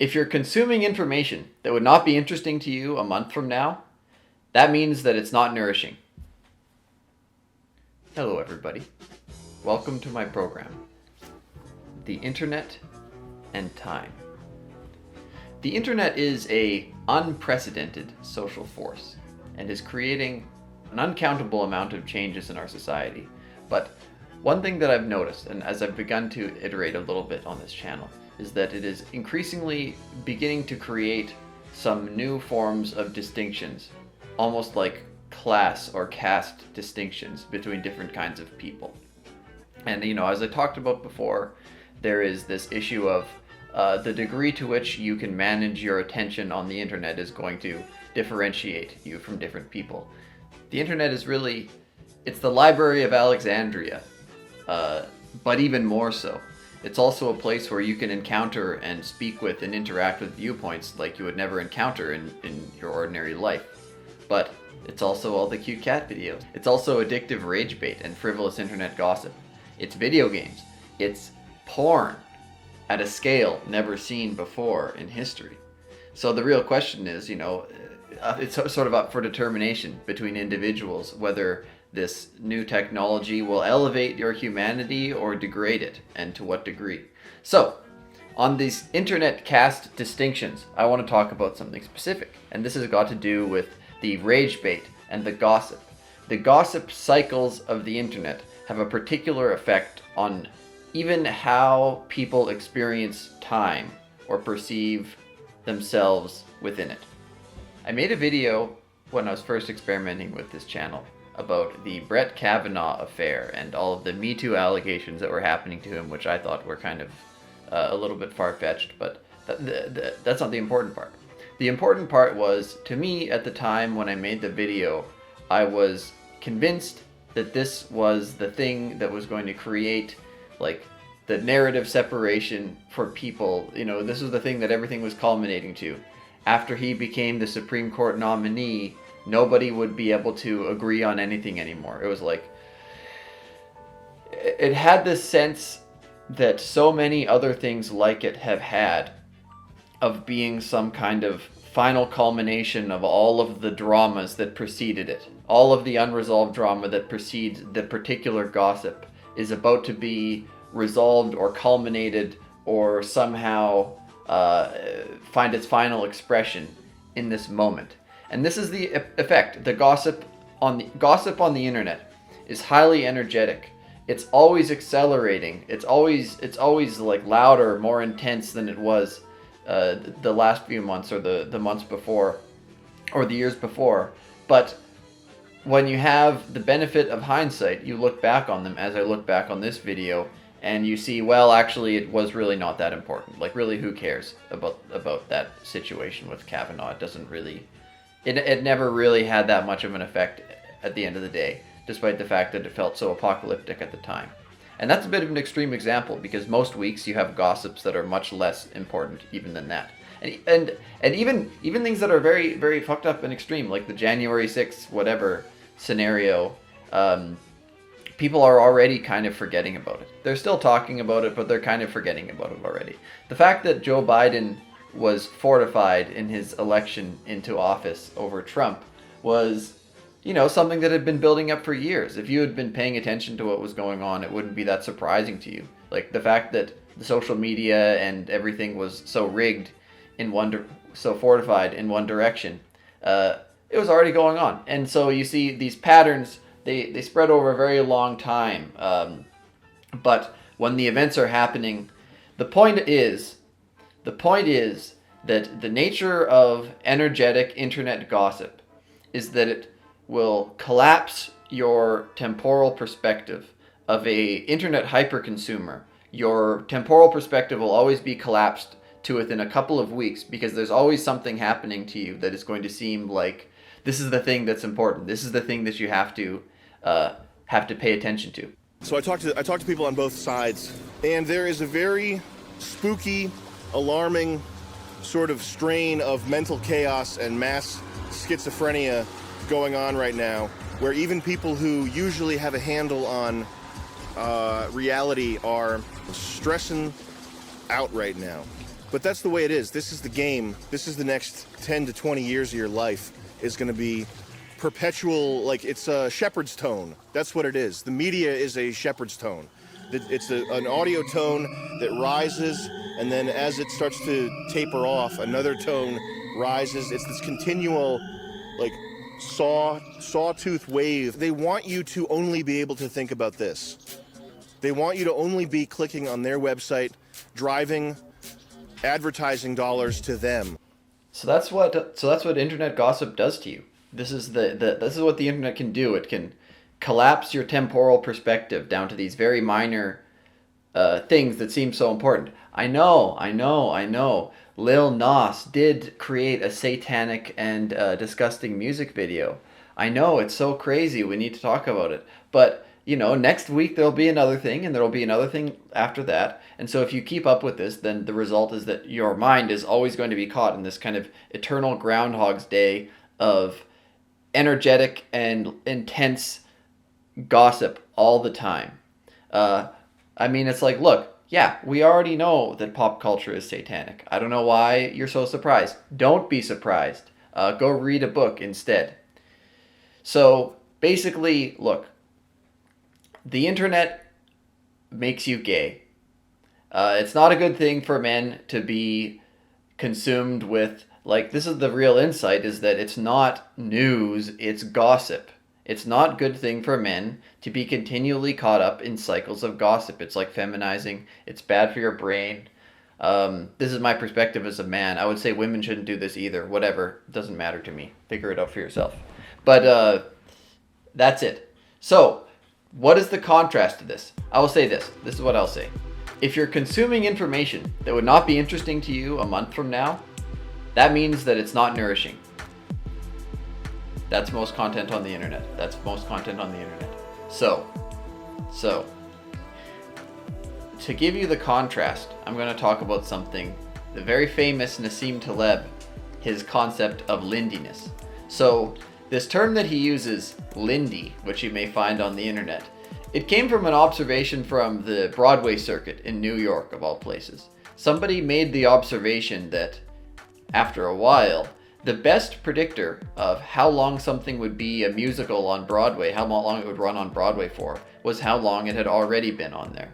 If you're consuming information that would not be interesting to you a month from now, that means that it's not nourishing. Hello, everybody. Welcome to my program, The Internet and Time. The Internet is an unprecedented social force and is creating an uncountable amount of changes in our society. But one thing that I've noticed, and as I've begun to iterate a little bit on this channel, is that it is increasingly beginning to create some new forms of distinctions, almost like class or caste distinctions between different kinds of people. And, as I talked about before, there is this issue of the degree to which you can manage your attention on the internet is going to differentiate you from different people. The internet is really, it's the Library of Alexandria, but even more so. It's also a place where you can encounter and speak with and interact with viewpoints like you would never encounter in your ordinary life. But it's also all the cute cat videos. It's also addictive rage bait and frivolous internet gossip. It's video games. It's porn at a scale never seen before in history. So the real question is, it's sort of up for determination between individuals whether this new technology will elevate your humanity or degrade it, and to what degree. So, on these internet caste distinctions, I want to talk about something specific, and this has got to do with the rage bait and the gossip. The gossip cycles of the internet have a particular effect on even how people experience time or perceive themselves within it. I made a video when I was first experimenting with this channel about the Brett Kavanaugh affair and all of the Me Too allegations that were happening to him, which I thought were kind of a little bit far-fetched, but that's not the important part. The important part was, to me at the time when I made the video, I was convinced that this was the thing that was going to create, like, the narrative separation for people. This was the thing that everything was culminating to. After he became the Supreme Court nominee, nobody would be able to agree on anything anymore. It was like, it had this sense that so many other things like it have had, of being some kind of final culmination of all of the dramas that preceded it. All of the unresolved drama that precedes the particular gossip is about to be resolved or culminated or somehow find its final expression in this moment. And this is the effect. The gossip on the internet is highly energetic. It's always accelerating. It's always like louder, more intense than it was the last few months or the months before or the years before. But when you have the benefit of hindsight, you look back on them, as I look back on this video, and you see, well, actually, it was really not that important. Like, really, who cares about that situation with Kavanaugh? It doesn't really... It never really had that much of an effect at the end of the day, despite the fact that it felt so apocalyptic at the time. And that's a bit of an extreme example, because most weeks you have gossips that are much less important even than that. And even things that are very, very fucked up and extreme, like the January 6th whatever scenario, people are already kind of forgetting about it. They're still talking about it, but they're kind of forgetting about it already. The fact that Joe Biden was fortified in his election into office over Trump was, something that had been building up for years. If you had been paying attention to what was going on, it wouldn't be that surprising to you. Like, the fact that the social media and everything was so rigged so fortified in one direction, it was already going on. And so you see these patterns, they spread over a very long time. But when the events are happening, the point is that the nature of energetic internet gossip is that it will collapse your temporal perspective of a internet hyperconsumer. Your temporal perspective will always be collapsed to within a couple of weeks, because there's always something happening to you that is going to seem like this is the thing that's important. This is the thing that you have to pay attention to. So I talked to people on both sides, and there is a very spooky, alarming sort of strain of mental chaos and mass schizophrenia going on right now, where even people who usually have a handle on reality are stressing out right now. But that's the way it is. This is the game. This is the next 10 to 20 years of your life is going to be perpetual, like it's a shepherd's tone. That's what it is. The media is a shepherd's tone. It's an audio tone that rises, and then as it starts to taper off, another tone rises. It's this continual, like, sawtooth wave. They want you to only be able to think about this. They want you to only be clicking on their website, driving advertising dollars to them. So that's what internet gossip does to you. This is this is what the internet can do. It can collapse your temporal perspective down to these very minor things that seem so important. I know. Lil Nas did create a satanic and disgusting music video. I know, it's so crazy. We need to talk about it. But, you know, next week there'll be another thing, and there'll be another thing after that. And so if you keep up with this, then the result is that your mind is always going to be caught in this kind of eternal Groundhog's Day of energetic and intense gossip all the time. I mean, it's like, look, yeah, we already know that pop culture is satanic. I don't know why you're so surprised. Don't be surprised. Go read a book instead. So basically, look, the internet makes you gay. It's not a good thing for men to be consumed with, like, this is the real insight, is that it's not news, it's gossip. It's not a good thing for men to be continually caught up in cycles of gossip. It's like feminizing. It's bad for your brain. This is my perspective as a man. I would say women shouldn't do this either. Whatever. It doesn't matter to me. Figure it out for yourself. But that's it. So, what is the contrast to this? I will say this. This is what I'll say. If you're consuming information that would not be interesting to you a month from now, that means that it's not nourishing. That's most content on the internet. So, to give you the contrast, I'm going to talk about something, the very famous Nassim Taleb, his concept of lindiness. So, this term that he uses, lindy, which you may find on the internet, it came from an observation from the Broadway circuit in New York, of all places. Somebody made the observation that, after a while, the best predictor of how long something would be a musical on Broadway, how long it would run on Broadway for, was how long it had already been on there.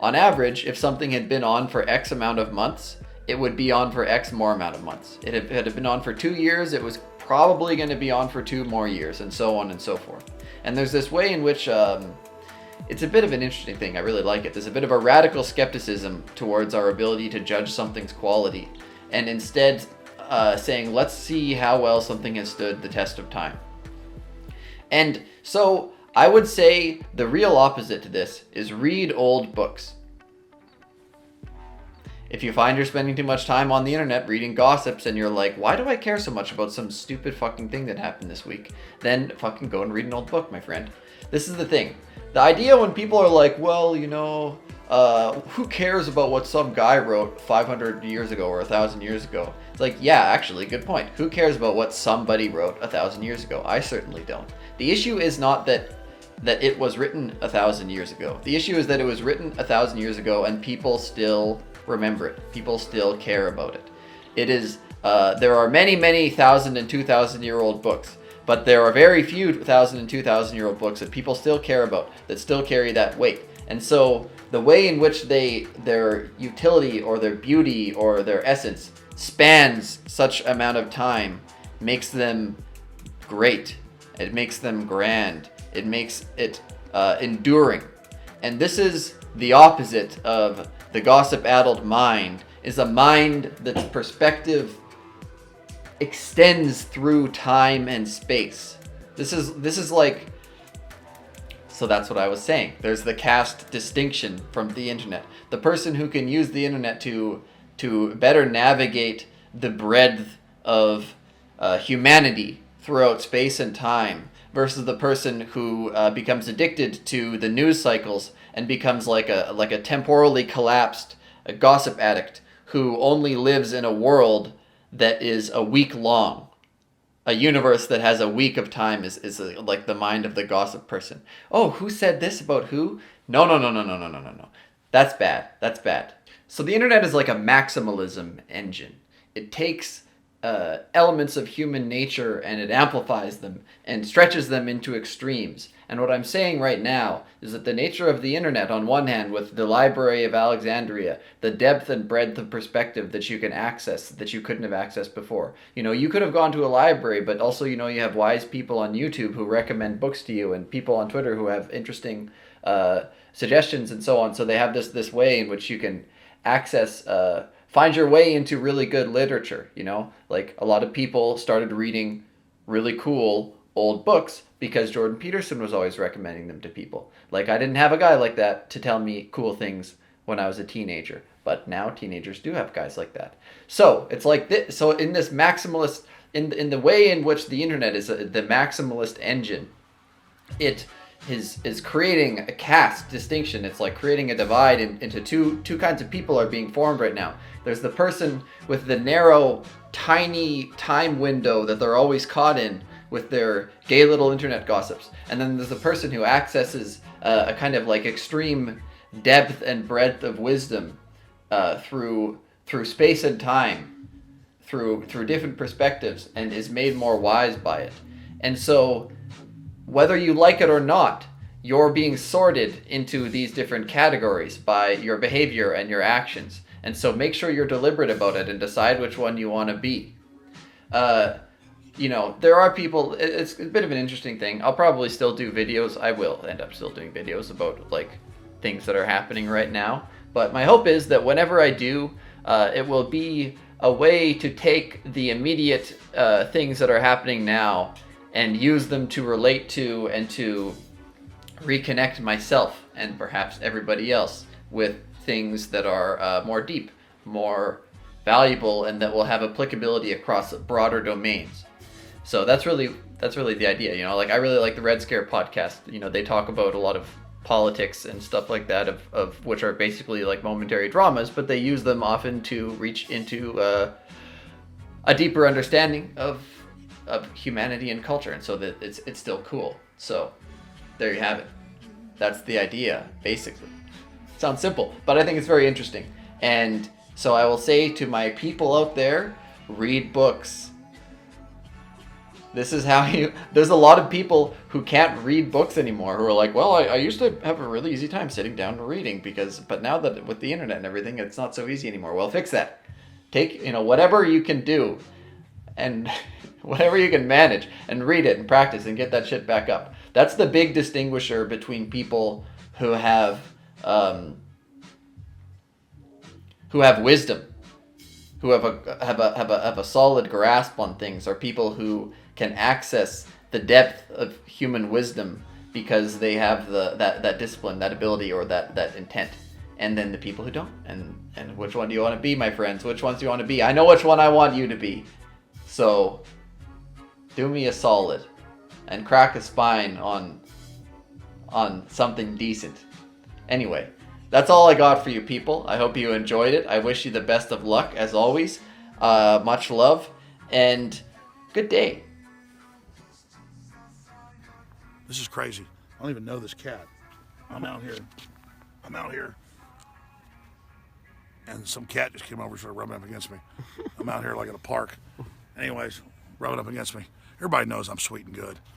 On average, if something had been on for X amount of months, it would be on for X more amount of months. Had it been on for 2 years, it was probably going to be on for 2 more years, and so on and so forth. And there's this way in which it's a bit of an interesting thing. I really like it. There's a bit of a radical skepticism towards our ability to judge something's quality, and instead saying, let's see how well something has stood the test of time. And so I would say the real opposite to this is read old books. If you find you're spending too much time on the internet reading gossips and you're like, why do I care so much about some stupid fucking thing that happened this week? Then fucking go and read an old book, my friend. This is the thing. The idea when people are like, well, you know, who cares about what some guy wrote 500 years ago or 1,000 years ago? It's like, yeah, actually, good point. Who cares about what somebody wrote 1,000 years ago? I certainly don't. The issue is not that it was written 1,000 years ago. The issue is that it was written 1,000 years ago and people still remember it. People still care about it. It is, there are many, many 1,000 and 2,000-year-old books, but there are very few 1,000 and 2,000-year-old books that people still care about, that still carry that weight. And so the way in which their utility or their beauty or their essence spans such amount of time makes them great. It makes them grand. It makes it enduring. And this is the opposite of the gossip-addled mind, is a mind that's perspective extends through time and space. This is like, so that's what I was saying. There's the caste distinction from the internet. The person who can use the internet to better navigate the breadth of humanity throughout space and time versus the person who becomes addicted to the news cycles and becomes like a temporally collapsed gossip addict who only lives in a world that is a week long. A universe that has a week of time is like the mind of the gossip person. Oh, who said this about who? No. That's bad. So the internet is like a maximalism engine. It takes elements of human nature and it amplifies them and stretches them into extremes. And what I'm saying right now is that the nature of the internet, on one hand, with the Library of Alexandria, the depth and breadth of perspective that you can access that you couldn't have accessed before. You know, you could have gone to a library, but also, you know, you have wise people on YouTube who recommend books to you and people on Twitter who have interesting suggestions and so on. So they have this way in which you can access find your way into really good literature, you know? Like, a lot of people started reading really cool old books because Jordan Peterson was always recommending them to people. Like, I didn't have a guy like that to tell me cool things when I was a teenager, but now teenagers do have guys like that. So, it's like this. So, in this maximalist, in the way in which the internet is the maximalist engine, it is creating a caste distinction. It's like creating a divide into two kinds of people are being formed right now. There's the person with the narrow, tiny time window that they're always caught in with their gay little internet gossips. And then there's the person who accesses a kind of like extreme depth and breadth of wisdom through space and time, through different perspectives, and is made more wise by it. And so, whether you like it or not, you're being sorted into these different categories by your behavior and your actions. And so make sure you're deliberate about it and decide which one you want to be. You know, there are people, it's a bit of an interesting thing. I'll probably still do videos. I will end up still doing videos about, like, things that are happening right now. But my hope is that whenever I do, it will be a way to take the immediate things that are happening now and use them to relate to and to reconnect myself and perhaps everybody else with things that are more deep, more valuable, and that will have applicability across broader domains. So that's really the idea, you know. Like, I really like the Red Scare podcast. You know, they talk about a lot of politics and stuff like that, of which are basically like momentary dramas, but they use them often to reach into a deeper understanding of humanity and culture, and so that it's still cool. So there you have it. That's the idea, basically. Sounds simple, but I think it's very interesting. And so I will say to my people out there, read books. This is how there's a lot of people who can't read books anymore, who are like, well, I used to have a really easy time sitting down and reading, but now that with the internet and everything, it's not so easy anymore. Well, fix that. Take, you know, whatever you can do and whatever you can manage and read it and practice and get that shit back up. That's the big distinguisher between people who have wisdom, who have a solid grasp on things, are people who can access the depth of human wisdom because they have that discipline, that ability, or that intent. And then the people who don't. And which one do you want to be, my friends? Which ones do you want to be? I know which one I want you to be. So do me a solid and crack a spine on something decent. Anyway, that's all I got for you people. I hope you enjoyed it. I wish you the best of luck, as always. Much love, and good day. This is crazy. I don't even know this cat. I'm out here. And some cat just came over and started rubbing up against me. I'm out here like at a park. Anyways, rubbing up against me. Everybody knows I'm sweet and good.